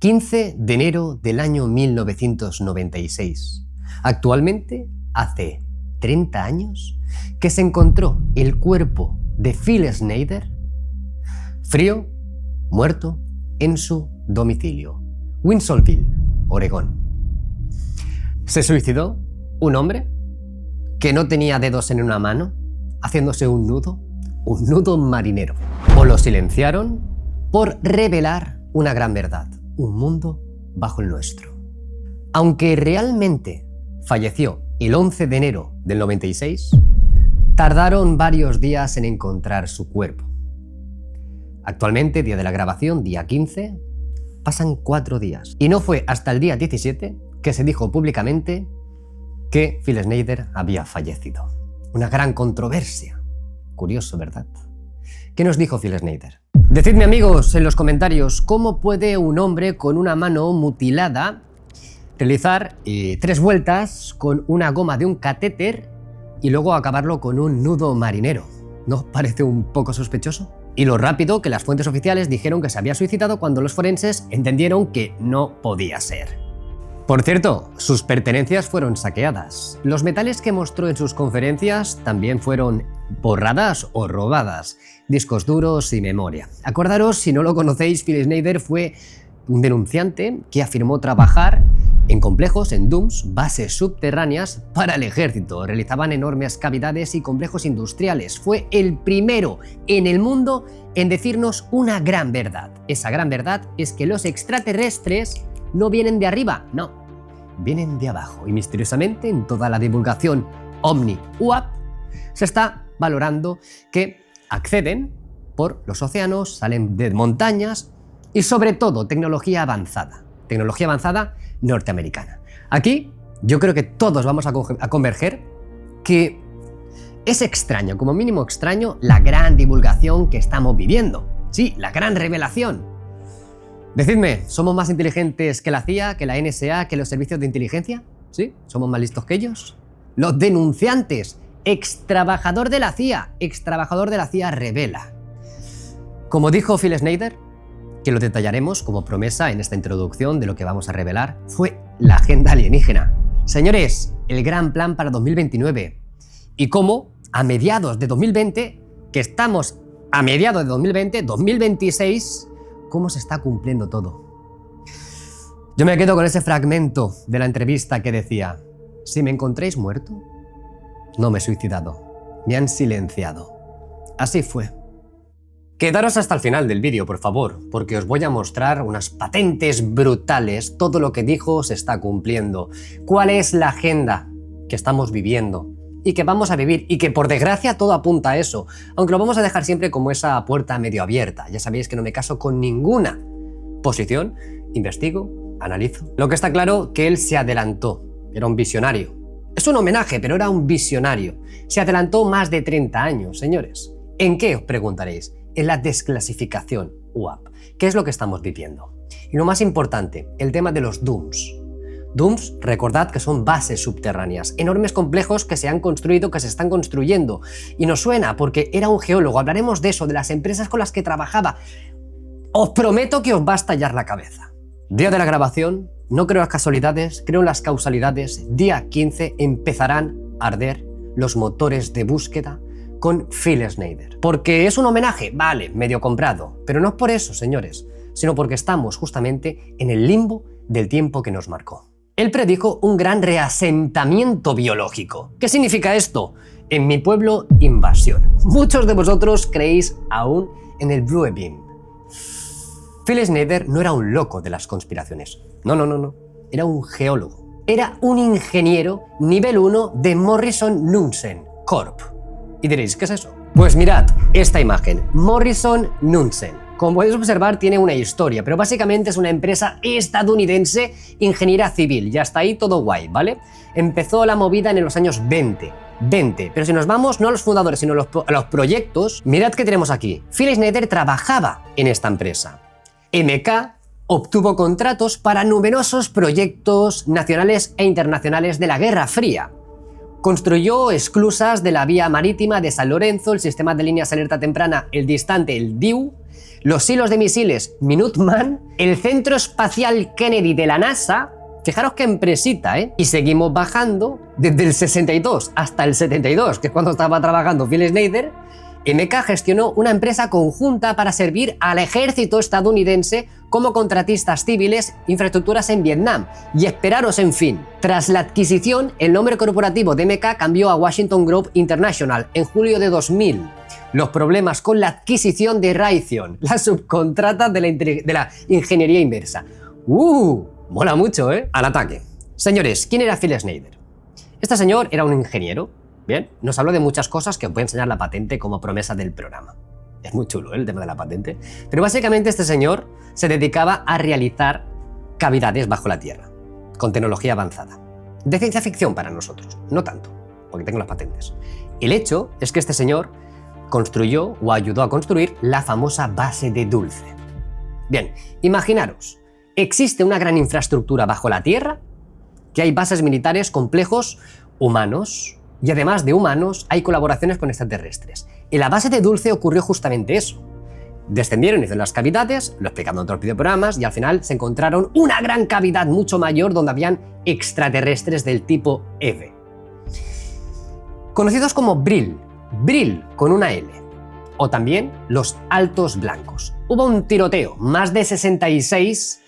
15 de enero del año 1996. Actualmente hace 30 años que se encontró el cuerpo de Phil Schneider frío, muerto, en su domicilio, Wilsonville, Oregón. Se suicidó un hombre que no tenía dedos en una mano, haciéndose un nudo marinero. O lo silenciaron por revelar una gran verdad, un mundo bajo el nuestro. Aunque realmente falleció el 11 de enero del 96, tardaron varios días en encontrar su cuerpo. Actualmente, día de la grabación, día 15, pasan 4 días. Y no fue hasta el día 17 que se dijo públicamente que Phil Schneider había fallecido. Una gran controversia. Curioso, ¿verdad? ¿Qué nos dijo Phil Schneider? Decidme, amigos, en los comentarios, ¿cómo puede un hombre con una mano mutilada realizar 3 vueltas con una goma de un catéter y luego acabarlo con un nudo marinero? ¿No os parece un poco sospechoso? Y lo rápido que las fuentes oficiales dijeron que se había suicidado cuando los forenses entendieron que no podía ser. Por cierto, sus pertenencias fueron saqueadas. Los metales que mostró en sus conferencias también fueron borradas o robadas. Discos duros y memoria. Acordaros, si no lo conocéis, Phil Schneider fue un denunciante que afirmó trabajar en complejos, en DUMS, bases subterráneas para el ejército. Realizaban enormes cavidades y complejos industriales. Fue el primero en el mundo en decirnos una gran verdad. Esa gran verdad es que los extraterrestres no vienen de arriba, no, vienen de abajo. Y misteriosamente, en toda la divulgación OVNI-UAP, se está valorando que acceden por los océanos, salen de montañas y sobre todo tecnología avanzada norteamericana. Aquí yo creo que todos vamos a converger que es extraño, como mínimo extraño, la gran divulgación que estamos viviendo. Sí, la gran revelación. Decidme, ¿somos más inteligentes que la CIA, que la NSA, que los servicios de inteligencia? ¿Sí? ¿Somos más listos que ellos? Los denunciantes, extrabajador de la CIA revela. Como dijo Phil Schneider, que lo detallaremos como promesa en esta introducción de lo que vamos a revelar, fue la agenda alienígena. Señores, el gran plan para 2029. Y cómo a mediados de 2020, que estamos a mediados de 2026, cómo se está cumpliendo todo. Yo me quedo con ese fragmento de la entrevista que decía: si me encontréis muerto, no me he suicidado, me han silenciado. Así fue. Quedaros hasta el final del vídeo, por favor, porque os voy a mostrar unas patentes brutales. Todo lo que dijo se está cumpliendo. ¿Cuál es la agenda que estamos viviendo y que vamos a vivir? Y que por desgracia todo apunta a eso, aunque lo vamos a dejar siempre como esa puerta medio abierta. Ya sabéis que no me caso con ninguna posición, investigo, analizo. Lo que está claro que él se adelantó, era un visionario. Es un homenaje, pero era un visionario. Se adelantó más de 30 años, señores. ¿En qué, os preguntaréis? En la desclasificación UAP. ¿Qué es lo que estamos viviendo? Y lo más importante, el tema de los DUMS. DUMS, recordad que son bases subterráneas, enormes complejos que se han construido, que se están construyendo. Y nos suena porque era un geólogo, hablaremos de eso, de las empresas con las que trabajaba. Os prometo que os va a estallar la cabeza. Día de la grabación, no creo en las casualidades, creo en las causalidades. Día 15 empezarán a arder los motores de búsqueda con Phil Schneider. ¿Porque es un homenaje? Vale, medio comprado. Pero no es por eso, señores, sino porque estamos justamente en el limbo del tiempo que nos marcó. Él predijo un gran reasentamiento biológico. ¿Qué significa esto? En mi pueblo, invasión. Muchos de vosotros creéis aún en el Blue Beam. Phil Schneider no era un loco de las conspiraciones. No. Era un geólogo. Era un ingeniero nivel 1 de Morrison Knudsen Corp. Y diréis, ¿qué es eso? Pues mirad esta imagen. Morrison Knudsen. Como podéis observar, tiene una historia, pero básicamente es una empresa estadounidense, ingeniera civil. Ya está ahí todo guay, ¿vale? Empezó la movida en los años 20. Pero si nos vamos no a los fundadores, sino a los proyectos, mirad qué tenemos aquí. Phil Schneider trabajaba en esta empresa. MK obtuvo contratos para numerosos proyectos nacionales e internacionales de la Guerra Fría. Construyó esclusas de la vía marítima de San Lorenzo, el sistema de líneas alerta temprana, el distante, el DIU, los silos de misiles Minuteman, el Centro Espacial Kennedy de la NASA. Fijaros qué empresita, ¿eh? Y seguimos bajando desde el 62 hasta el 72, que es cuando estaba trabajando Phil Schneider. MK gestionó una empresa conjunta para servir al ejército estadounidense como contratistas civiles, infraestructuras en Vietnam. Y esperaros, en fin, tras la adquisición, el nombre corporativo de MK cambió a Washington Group International en julio de 2000. Los problemas con la adquisición de Raytheon, la subcontrata de la ingeniería inversa. Mola mucho, ¿eh? Al ataque. Señores, ¿quién era Phil Schneider? Este señor era un ingeniero, ¿bien? Nos habló de muchas cosas que os voy a enseñar la patente como promesa del programa. Es muy chulo, ¿eh? El tema de la patente. Pero básicamente este señor se dedicaba a realizar cavidades bajo la Tierra, con tecnología avanzada. De ciencia ficción para nosotros, no tanto, porque tengo las patentes. El hecho es que este señor construyó o ayudó a construir la famosa base de Dulce. Bien, imaginaros. Existe una gran infraestructura bajo la Tierra, que hay bases militares, complejos, humanos, y además de humanos hay colaboraciones con extraterrestres. En la base de Dulce ocurrió justamente eso. Descendieron, hicieron las cavidades, lo explicando en otros videoprogramas, y al final se encontraron una gran cavidad mucho mayor donde habían extraterrestres del tipo EVE. Conocidos como Brill con una L, o también los Altos Blancos. Hubo un tiroteo, más de 66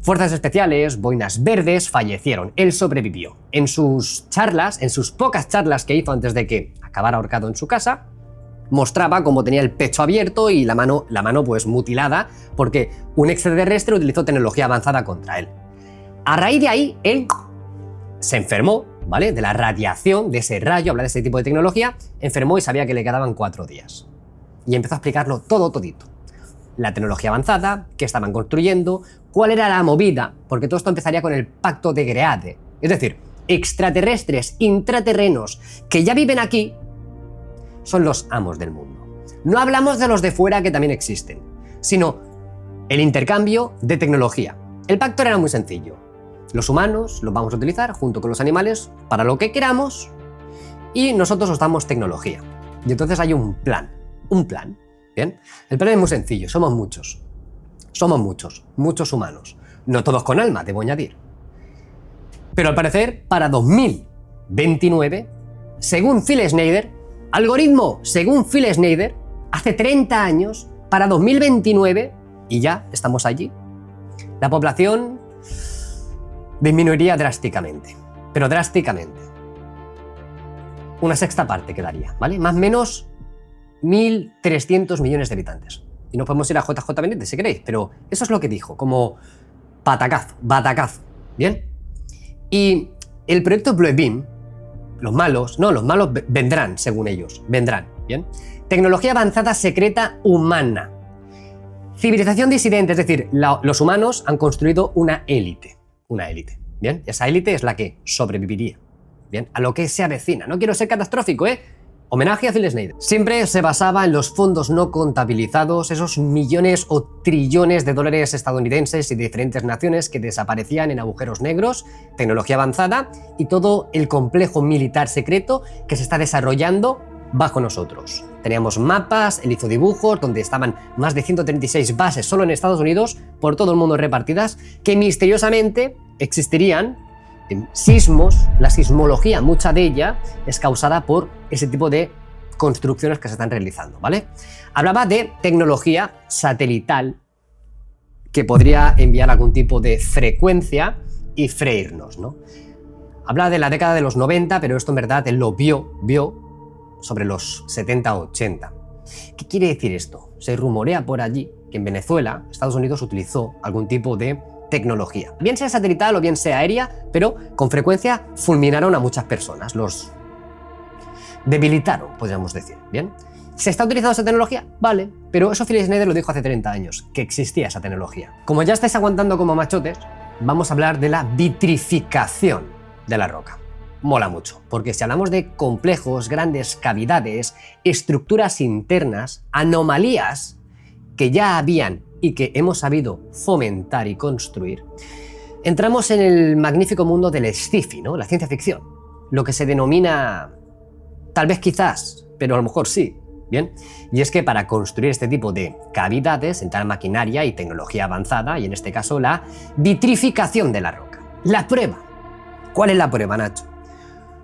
fuerzas especiales, boinas verdes, fallecieron. Él sobrevivió. En sus charlas, en sus pocas charlas que hizo antes de que acabara ahorcado en su casa, mostraba cómo tenía el pecho abierto y la mano pues mutilada, porque un extraterrestre utilizó tecnología avanzada contra él. A raíz de ahí, él se enfermó, ¿vale? De la radiación, de ese rayo, habla de ese tipo de tecnología, enfermó y sabía que le quedaban 4 días. Y empezó a explicarlo todo todito. La tecnología avanzada, qué estaban construyendo, cuál era la movida, porque todo esto empezaría con el Pacto de Greade. Es decir, extraterrestres, intraterrenos, que ya viven aquí, son los amos del mundo. No hablamos de los de fuera que también existen, sino el intercambio de tecnología. El pacto era muy sencillo. Los humanos los vamos a utilizar junto con los animales para lo que queramos y nosotros os damos tecnología. Y entonces hay un plan. ¿Bien? El plan es muy sencillo, somos muchos, muchos humanos, no todos con alma, debo añadir. Pero al parecer, para 2029, según Phil Schneider, algoritmo según Phil Schneider, hace 30 años, para 2029, y ya estamos allí, la población disminuiría drásticamente, pero drásticamente. Una sexta parte quedaría, ¿vale? Más o menos 1.300 millones de habitantes. Y nos podemos ir a JJ Benítez si queréis, pero eso es lo que dijo, como batacazo, ¿bien? Y el proyecto Blue Beam, los malos vendrán, según ellos, vendrán, ¿bien? Tecnología avanzada secreta humana. Civilización disidente, es decir, los humanos han construido una élite, ¿bien? Esa élite es la que sobreviviría, ¿bien? A lo que se avecina. No quiero ser catastrófico, ¿eh? Homenaje a Phil Schneider. Siempre se basaba en los fondos no contabilizados, esos millones o trillones de dólares estadounidenses y de diferentes naciones que desaparecían en agujeros negros, tecnología avanzada y todo el complejo militar secreto que se está desarrollando bajo nosotros. Teníamos mapas, él hizo dibujos donde estaban más de 136 bases solo en Estados Unidos, por todo el mundo repartidas, que misteriosamente existirían sismos. La sismología, mucha de ella, es causada por ese tipo de construcciones que se están realizando, ¿vale? Hablaba de tecnología satelital que podría enviar algún tipo de frecuencia y freírnos, ¿no? Habla de la década de los 90, pero esto en verdad él lo vio sobre los 70-80. ¿Qué quiere decir esto? Se rumorea por allí que en Venezuela, Estados Unidos utilizó algún tipo de tecnología, bien sea satelital o bien sea aérea, pero con frecuencia fulminaron a muchas personas, los debilitaron, podríamos decir, ¿bien? ¿Se está utilizando esa tecnología? Vale, pero eso Phil Schneider lo dijo hace 30 años, que existía esa tecnología. Como ya estáis aguantando como machotes, vamos a hablar de la vitrificación de la roca. Mola mucho, porque si hablamos de complejos, grandes cavidades, estructuras internas, anomalías que ya habían y que hemos sabido fomentar y construir, entramos en el magnífico mundo del sci-fi, ¿no? La ciencia ficción, lo que se denomina, tal vez quizás, pero a lo mejor sí, Bien, y es que para construir este tipo de cavidades entra maquinaria y tecnología avanzada, y en este caso la vitrificación de la roca. La prueba. ¿Cuál es la prueba, Nacho?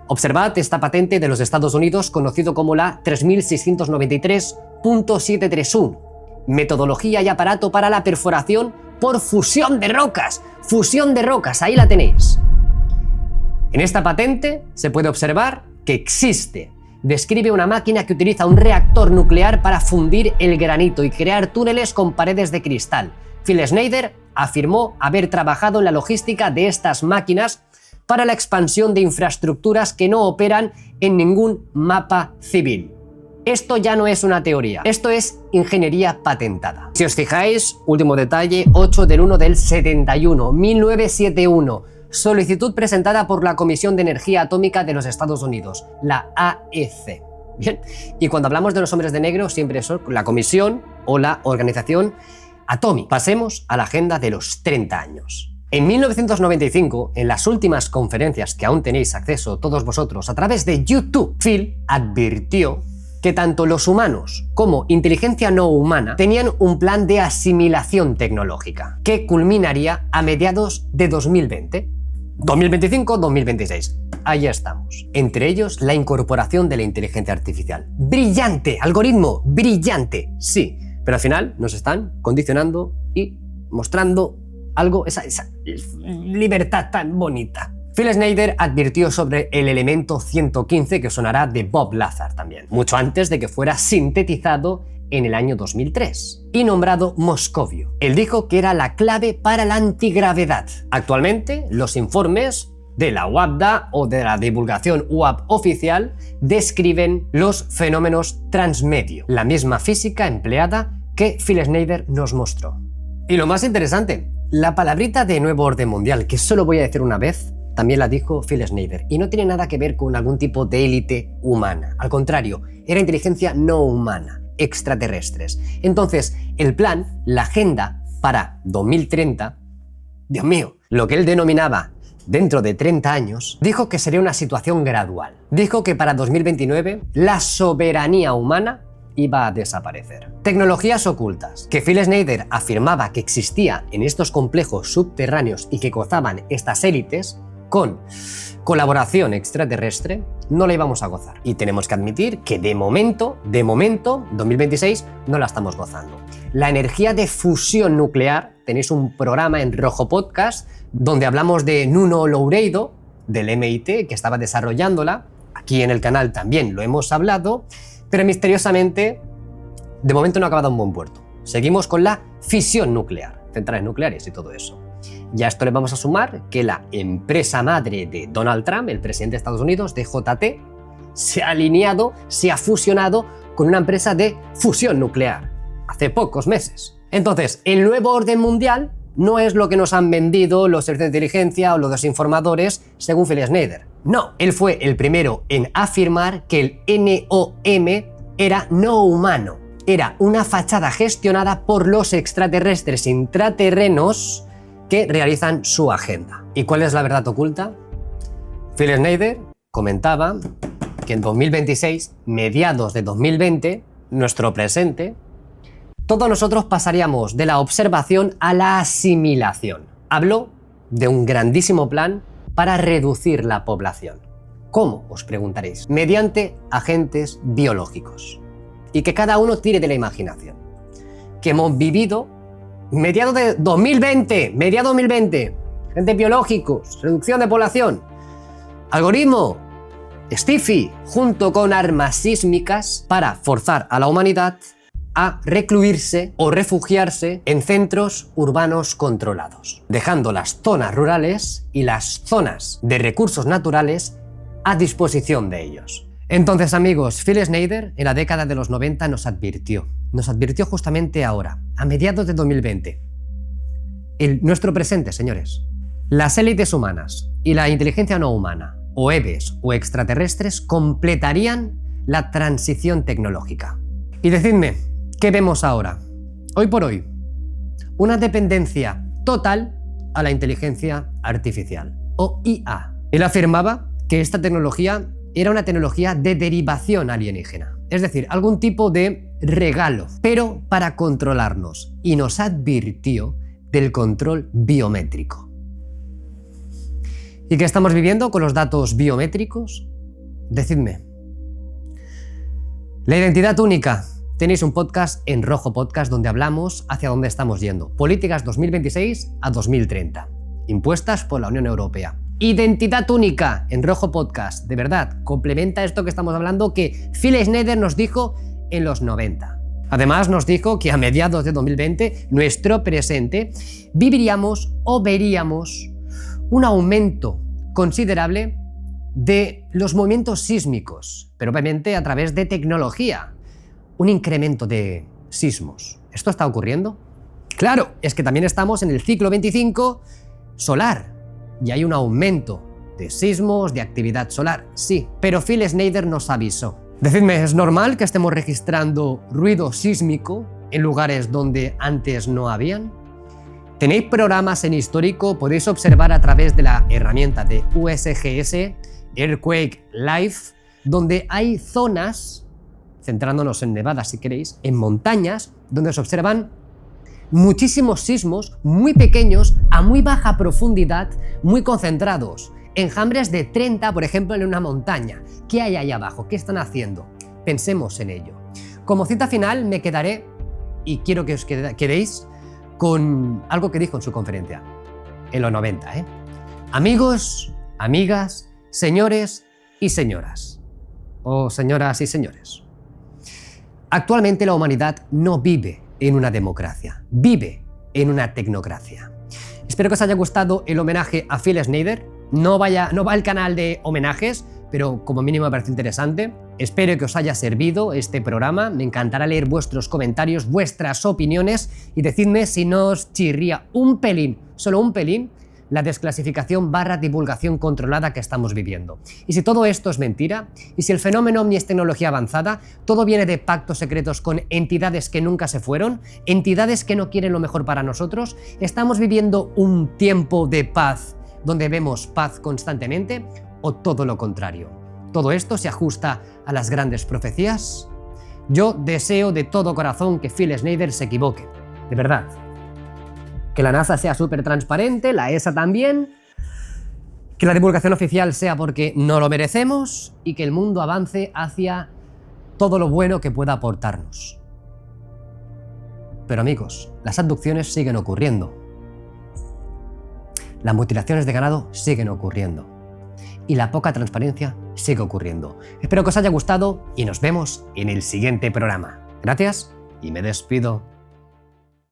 Observad esta patente de los Estados Unidos conocido como la 3693.731. Metodología y aparato para la perforación por fusión de rocas. Fusión de rocas, ahí la tenéis. En esta patente se puede observar que existe. Describe una máquina que utiliza un reactor nuclear para fundir el granito y crear túneles con paredes de cristal. Phil Schneider afirmó haber trabajado en la logística de estas máquinas para la expansión de infraestructuras que no operan en ningún mapa civil. Esto ya no es una teoría, esto es ingeniería patentada. Si os fijáis, último detalle, 8 del 1 del 71, 1971, solicitud presentada por la Comisión de Energía Atómica de los Estados Unidos, la AEC. Bien, y cuando hablamos de los hombres de negro, siempre es la Comisión o la Organización Atómica. Pasemos a la agenda de los 30 años. En 1995, en las últimas conferencias que aún tenéis acceso todos vosotros a través de YouTube, Phil advirtió que tanto los humanos como inteligencia no humana tenían un plan de asimilación tecnológica que culminaría a mediados de 2020. 2025-2026. Ahí estamos. Entre ellos, la incorporación de la inteligencia artificial. ¡Brillante! Algoritmo, brillante. Sí, pero al final nos están condicionando y mostrando algo, esa libertad tan bonita. Phil Schneider advirtió sobre el elemento 115 que sonará de Bob Lazar también, mucho antes de que fuera sintetizado en el año 2003 y nombrado Moscovio. Él dijo que era la clave para la antigravedad. Actualmente, los informes de la UAPDA o de la divulgación UAP oficial describen los fenómenos transmedio, la misma física empleada que Phil Schneider nos mostró. Y lo más interesante, la palabrita de nuevo orden mundial, que solo voy a decir una vez, también la dijo Phil Schneider, y no tiene nada que ver con algún tipo de élite humana. Al contrario, era inteligencia no humana, extraterrestres. Entonces, el plan, la agenda para 2030, Dios mío, lo que él denominaba dentro de 30 años, dijo que sería una situación gradual. Dijo que para 2029 la soberanía humana iba a desaparecer. Tecnologías ocultas, que Phil Schneider afirmaba que existía en estos complejos subterráneos y que gozaban estas élites, con colaboración extraterrestre, no la íbamos a gozar. Y tenemos que admitir que de momento, 2026, no la estamos gozando. La energía de fusión nuclear, tenéis un programa en Rojo Podcast, donde hablamos de Nuno Loureiro, del MIT, que estaba desarrollándola. Aquí en el canal también lo hemos hablado, pero misteriosamente, de momento no ha acabado en buen puerto. Seguimos con la fisión nuclear, centrales nucleares y todo eso. Y a esto le vamos a sumar que la empresa madre de Donald Trump, el presidente de Estados Unidos, DJT, se ha alineado, se ha fusionado con una empresa de fusión nuclear, hace pocos meses. Entonces, el nuevo orden mundial no es lo que nos han vendido los servicios de inteligencia o los desinformadores, según Phil Schneider. No, él fue el primero en afirmar que el NOM era no humano. Era una fachada gestionada por los extraterrestres intraterrenos que realizan su agenda. ¿Y cuál es la verdad oculta? Phil Schneider comentaba que en 2026, mediados de 2020, nuestro presente, todos nosotros pasaríamos de la observación a la asimilación. Habló de un grandísimo plan para reducir la población. ¿Cómo? Os preguntaréis. Mediante agentes biológicos. Y que cada uno tire de la imaginación. Que hemos vivido mediados de 2020, agentes biológicos, reducción de población, algoritmo, Stiffy, junto con armas sísmicas para forzar a la humanidad a recluirse o refugiarse en centros urbanos controlados, dejando las zonas rurales y las zonas de recursos naturales a disposición de ellos. Entonces, amigos, Phil Schneider en la década de los 90 nos advirtió justamente ahora, a mediados de 2020. Nuestro presente, señores. Las élites humanas y la inteligencia no humana, o EVEs o extraterrestres, completarían la transición tecnológica. Y decidme, ¿qué vemos ahora? Hoy por hoy, una dependencia total a la inteligencia artificial, o IA. Él afirmaba que esta tecnología era una tecnología de derivación alienígena, es decir, algún tipo de regalo, pero para controlarnos, y nos advirtió del control biométrico. ¿Y qué estamos viviendo con los datos biométricos? Decidme. La identidad única. Tenéis un podcast en Rojo Podcast donde hablamos hacia dónde estamos yendo. Políticas 2026 a 2030, impuestas por la Unión Europea. Identidad única en Rojo Podcast. De verdad, complementa esto que estamos hablando que Phil Schneider nos dijo en los 90. Además nos dijo que a mediados de 2020, nuestro presente, viviríamos o veríamos un aumento considerable de los movimientos sísmicos, pero obviamente a través de tecnología. Un incremento de sismos. ¿Esto está ocurriendo? Claro, es que también estamos en el ciclo 25 solar y hay un aumento de sismos, de actividad solar, sí, pero Phil Schneider nos avisó. Decidme, ¿es normal que estemos registrando ruido sísmico en lugares donde antes no habían? Tenéis programas en histórico, podéis observar a través de la herramienta de USGS, Earthquake Live, donde hay zonas, centrándonos en Nevada si queréis, en montañas, donde se observan muchísimos sismos muy pequeños, a muy baja profundidad, muy concentrados. Enjambres de 30, por ejemplo, en una montaña. ¿Qué hay ahí abajo? ¿Qué están haciendo? Pensemos en ello. Como cita final me quedaré, y quiero que os quedéis, con algo que dijo en su conferencia, en los 90. Amigos, amigas, señores y señoras. O señoras y señores. Actualmente la humanidad no vive en una democracia, vive en una tecnocracia. Espero que os haya gustado el homenaje a Phil Schneider. No va al canal de homenajes, pero como mínimo me parece interesante. Espero que os haya servido este programa. Me encantará leer vuestros comentarios, vuestras opiniones y decidme si no os chirría un pelín, solo un pelín, la desclasificación / divulgación controlada que estamos viviendo. Y si todo esto es mentira, y si el fenómeno ovni es tecnología avanzada, todo viene de pactos secretos con entidades que nunca se fueron, entidades que no quieren lo mejor para nosotros, estamos viviendo un tiempo de paz donde vemos paz constantemente, o todo lo contrario. ¿Todo esto se ajusta a las grandes profecías? Yo deseo de todo corazón que Phil Schneider se equivoque, de verdad. Que la NASA sea súper transparente, la ESA también, que la divulgación oficial sea porque no lo merecemos y que el mundo avance hacia todo lo bueno que pueda aportarnos. Pero amigos, las abducciones siguen ocurriendo. Las mutilaciones de ganado siguen ocurriendo. Y la poca transparencia sigue ocurriendo. Espero que os haya gustado y nos vemos en el siguiente programa. Gracias y me despido.